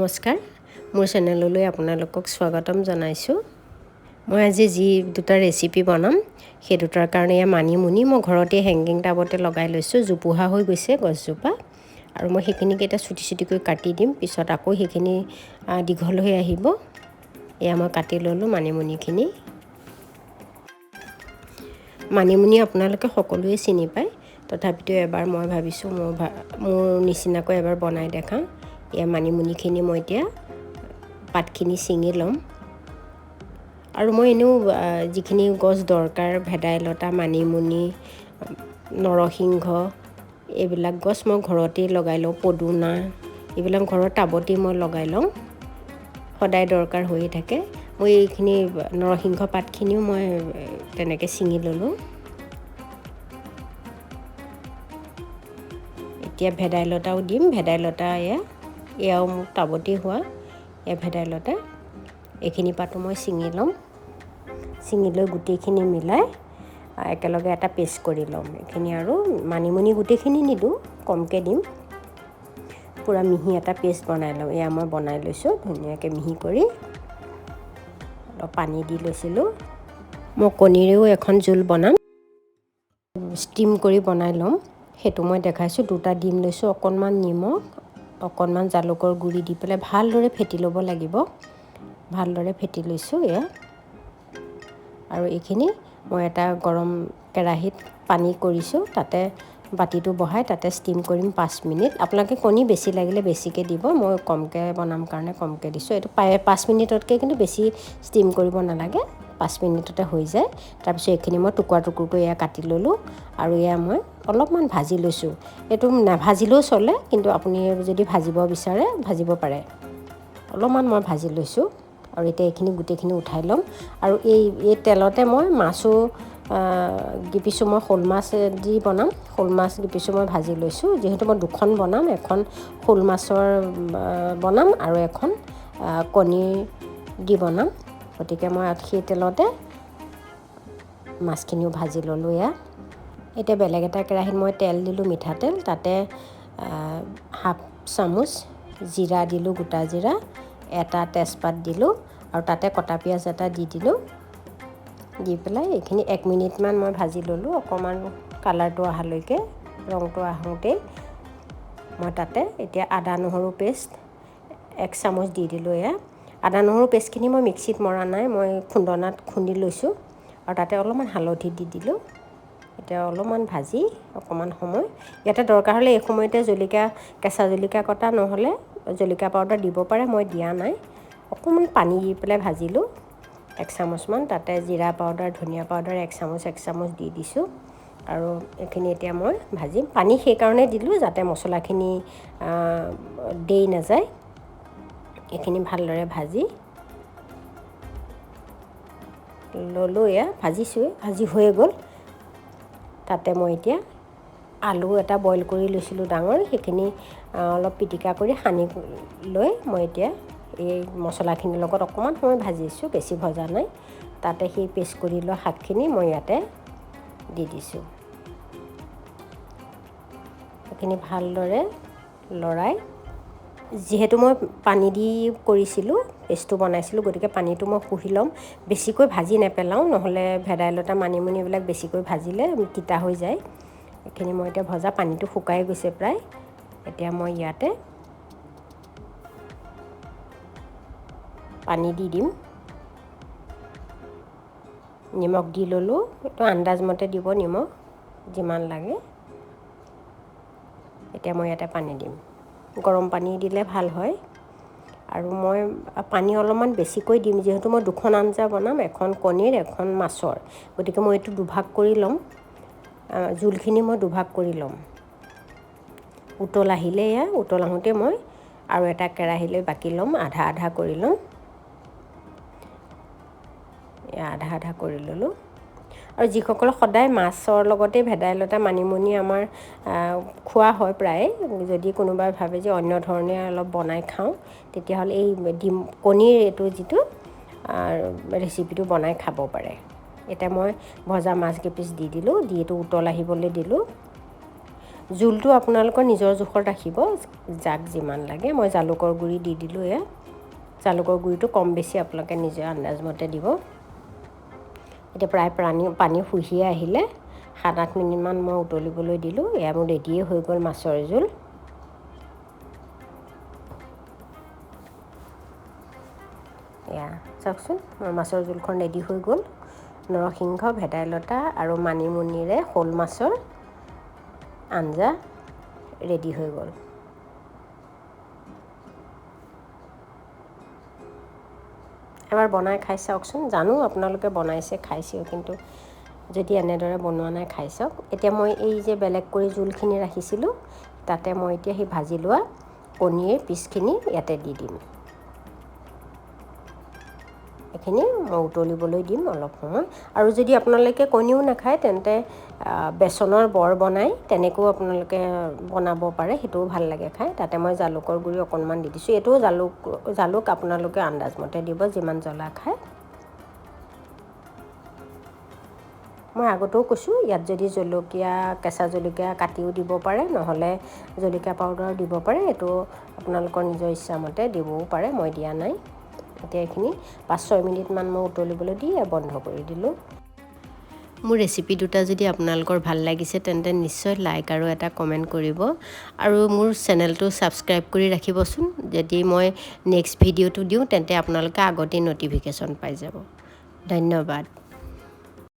নমস্কাৰ মোৰ চেনেললৈ আপোনালোকক স্বাগতম জনাইছোঁ। মই আজি যি দুটা ৰেচিপি বনাম সেই দুটাৰ কাৰণে মানিমুনি মই ঘৰতে হেংগিং টাবতে লগাই লৈছোঁ। জোপোহা হৈ গৈছে গছজোপা আৰু মই সেইখিনিকে এটা চুটি চুটিকৈ কাটি দিম। পিছত আকৌ সেইখিনি দীঘল হৈ আহিব। এয়া মই কাটি ল'লোঁ মানিমুনিখিনি। মানিমুনি আপোনালোকে সকলোৱে চিনি পায়, তথাপিতো এবাৰ মই ভাবিছোঁ মোৰ নিচিনাকৈ এবাৰ বনাই দেখাওঁ। এয়া মানিমুনিখিনি মই এতিয়া পাতখিনি ছিঙি ল'ম আৰু মই এনেও যিখিনি গছ দৰকাৰ ভেদাইলতা, মানিমুনি, নৰসিংহ এইবিলাক গছ মই ঘৰতেই লগাই লওঁ। পদুনা এইবিলাক ঘৰৰ টাবতেই মই লগাই লওঁ, সদায় দৰকাৰ হৈয়ে থাকে। মই এইখিনি নৰসিংহ পাতখিনিও মই তেনেকৈ ছিঙি ল'লোঁ। এতিয়া ভেদাইলতাও দিম। ভেদাইলতা এয়াও মোৰ টাবতেই হোৱা ভেদাইলতা। এইখিনি পাতো মই ছিঙি ল'ম। ছিঙি লৈ গোটেইখিনি মিলাই একেলগে এটা পেষ্ট কৰি ল'ম। এইখিনি আৰু মানিমুনি গোটেইখিনি নিদিওঁ, কমকৈ দিম। পূৰা মিহি এটা পেষ্ট বনাই ল'ম। এয়া মই বনাই লৈছোঁ ধুনীয়াকৈ মিহি কৰি। অলপ পানী দি লৈছিলোঁ। মই কণীৰেও এখন জোল বনাম, ষ্টিম কৰি বনাই ল'ম, সেইটো মই দেখাইছোঁ। দুটা ডিম লৈছোঁ, অকণমান নিমখ, অকণমান জালুকৰ গুড়ি দি পেলাই ভালদৰে ফেটি ল'ব লাগিব। ভালদৰে ফেটি লৈছোঁ এয়া। আৰু এইখিনি মই এটা গৰম কেৰাহীত পানী কৰিছোঁ, তাতে বাতিটো বহাই তাতে ষ্টিম কৰিম 5 মিনিট। আপোনালোকে কণী বেছি লাগিলে বেছিকৈ দিব, মই কমকৈ বনাম কাৰণে কমকৈ দিছোঁ। এইটো 5 মিনিটতকৈ কিন্তু বেছি ষ্টিম কৰিব নালাগে, 5 মিনিটতে হৈ যায়। তাৰপিছত এইখিনি মই টুকুৰা টুকুৰকৈ এয়া কাটি ল'লোঁ আৰু এয়া মই অলপমান ভাজি লৈছোঁ। এইটো নাভাজিলেও চলে, কিন্তু আপুনি যদি ভাজিব বিচাৰে ভাজিব পাৰে। অলপমান মই ভাজি লৈছোঁ আৰু এতিয়া এইখিনি গোটেইখিনি উঠাই ল'ম। আৰু এই তেলতে মই মাছো গিপিছোঁ। মই শ'ল মাছ দি বনাম। শ'ল মাছ গিপিছোঁ মই ভাজি লৈছোঁ। যিহেতু মই দুখন বনাম, এখন শ'ল মাছৰ বনাম আৰু এখন কণী দি বনাম, গতিকে মই সেই তেলতে মাছখিনিও ভাজি ল'লোঁ। এতিয়া বেলেগ এটা কেৰাহীত মই তেল দিলোঁ, মিঠাতেল। তাতে ½ চামুচ জিৰা দিলোঁ, গোটা জিৰা, এটা তেজপাত দিলোঁ আৰু তাতে কটা পিঁয়াজ এটা দি দিলোঁ। দি পেলাই এইখিনি 1 মিনিটমান মই ভাজি ল'লোঁ, অকণমান কালাৰটো অহালৈকে, ৰংটো আহোঁতেই মই তাতে এতিয়া আদা নহৰু পেষ্ট 1 চামুচ দি দিলোঁ। এয়া আদা নহৰু পেষ্টখিনি মই মিক্সিত মৰা নাই, মই খুন্দনাত খুন্দি লৈছোঁ আৰু তাতে অলপমান হালধি দি দিলোঁ। এতিয়া অলপমান ভাজি অকণমান সময়, ইয়াতে দৰকাৰ হ'লে এই সময়তে কেঁচা জলকীয়া কটা নহ'লে জলকীয়া পাউডাৰ দিব পাৰে, মই দিয়া নাই। অকণমান পানী দি পেলাই ভাজিলোঁ 1 চামুচমান। তাতে জিৰা পাউডাৰ, ধনিয়া পাউডাৰ 1 চামুচ দি দিছোঁ আৰু এইখিনি এতিয়া মই ভাজিম। পানী সেইকাৰণে দিলোঁ যাতে মছলাখিনি দেই নাযায়। এইখিনি ভালদৰে ভাজি ল'লোঁ। এয়া ভাজিছোঁৱে, ভাজি হৈয়ে গ'ল। তাতে মই এতিয়া আলু এটা বইল কৰি লৈছিলোঁ ডাঙৰ, সেইখিনি অলপ পিটিকা কৰি সানি লৈ মই এতিয়া এই মছলাখিনিৰ লগত অকণমান সময় ভাজিছোঁ, বেছি ভজা নাই। তাতে সেই পেষ্ট কৰি লোৱা শাকখিনি মই ইয়াতে দি দিছোঁ। সেইখিনি ভালদৰে লৰাই, যিহেতু মই পানী দি কৰিছিলোঁ, পেষ্টটো বনাইছিলোঁ, গতিকে পানীটো মই শুহি ল'ম। বেছিকৈ ভাজি নেপেলাওঁ, নহ'লে ভেদাইলতা, মানিমুনি এইবিলাক বেছিকৈ ভাজিলে তিতা হৈ যায়। এইখিনি মই এতিয়া ভজা পানীটো শুকাই গৈছে প্ৰায়। এতিয়া মই ইয়াতে পানী দি দিম। নিমখ দি ল'লোঁ, এইটো আন্দাজমতে দিব নিমখ যিমান লাগে। এতিয়া মই ইয়াতে পানী দিম, গৰম পানী দিলে ভাল হয়। আৰু মই পানী অলপমান বেছিকৈ দিম, যিহেতু মই 2খন আঞ্জা বনাম, এখন কণীৰ, এখন মাছৰ, গতিকে মই এইটো দুভাগ কৰি ল'ম। জোলখিনি মই দুভাগ কৰি ল'ম। উতল আহিলে উতল আহোঁতে মই আৰু এটা কেৰাহীলৈ বাকি ল'ম, আধা আধা কৰি ল'ম। আধা আধা কৰি ল'লোঁ। আৰু যিসকল সদায় মাছৰ লগতে ভেদাইলতা, মানিমুনি আমাৰ খোৱা হয় প্ৰায়ে, যদি কোনোবাই ভাবে যে অন্য ধৰণে অলপ বনাই খাওঁ, তেতিয়াহ'লে এই কণীৰ এইটো যিটো ৰেচিপিটো বনাই খাব পাৰে। এতিয়া মই ভজা মাছ কেইপিচ দি দিলোঁ, দি এইটো উতল আহিবলৈ দিলোঁ। জোলটো আপোনালোকৰ নিজৰ জোখত ৰাখিব, যাক যিমান লাগে। মই জালুকৰ গুড়ি দি দিলোঁ। এয়া জালুকৰ গুড়িটো কম বেছি আপোনালোকে নিজৰ আন্দাজমতে দিব। এতিয়া প্ৰায় পানী শুহিয়ে আহিলে, 7-8 মিনিটমান মই উতলিবলৈ দিলোঁ। এয়া মোৰ ৰেডিয়ে হৈ গ'ল মাছৰ জোল। এয়া চাওকচোন, মোৰ মাছৰ জোলখন ৰেডি হৈ গ'ল। নৰসিংহ, ভেদাইলতা আৰু মানিমুনিৰে শ'ল মাছৰ আঞ্জা ৰেডি হৈ গ'ল। এবাৰ বনাই খাই চাওকচোন। জানো আপোনালোকে বনাইছে খাইছেও, কিন্তু যদি এনেদৰে বনোৱা নাই খাই চাওক। এতিয়া মই এই যে বেলেগ কৰি জোলখিনি ৰাখিছিলোঁ, তাতে মই এতিয়া সেই ভাজি লোৱা কণীৰ পিচখিনি ইয়াতে দি দিম। এইখিনি মই উতলিবলৈ দিম অলপ সময়। আৰু যদি আপোনালোকে কণীও নাখায়, তেন্তে বেচনৰ বৰ বনাই তেনেকৈও আপোনালোকে বনাব পাৰে, সেইটোও ভাল লাগে খাই। তাতে মই জালুকৰ গুড়ি অকণমান দি দিছোঁ। এইটোও জালুক আপোনালোকে আন্দাজমতে দিব, যিমান জ্বলা খায়। মই আগতেও কৈছোঁ, ইয়াত যদি কেঁচা জলকীয়া কাটিও দিব পাৰে, নহ'লে জলকীয়া পাউডাৰো দিব পাৰে। এইটো আপোনালোকৰ নিজৰ ইচ্ছামতে দিবও পাৰে, মই দিয়া নাই। এতিয়া এইখিনি 5-6 মিনিটমান মই উতলিবলৈ দি বন্ধ কৰি দিলোঁ। মোৰ ৰেচিপি দুটা যদি আপোনালোকৰ ভাল লাগিছে, তেন্তে নিশ্চয় লাইক আৰু এটা কমেণ্ট কৰিব। আৰু মোৰ চেনেলটো ছাবস্ক্ৰাইব কৰি ৰাখিবচোন। যদি মই নেক্সট ভিডিঅ'টো দিওঁ, তেন্তে আপোনালোকে আগতেই ন'টিফিকেশ্যন পাই যাব। ধন্যবাদ।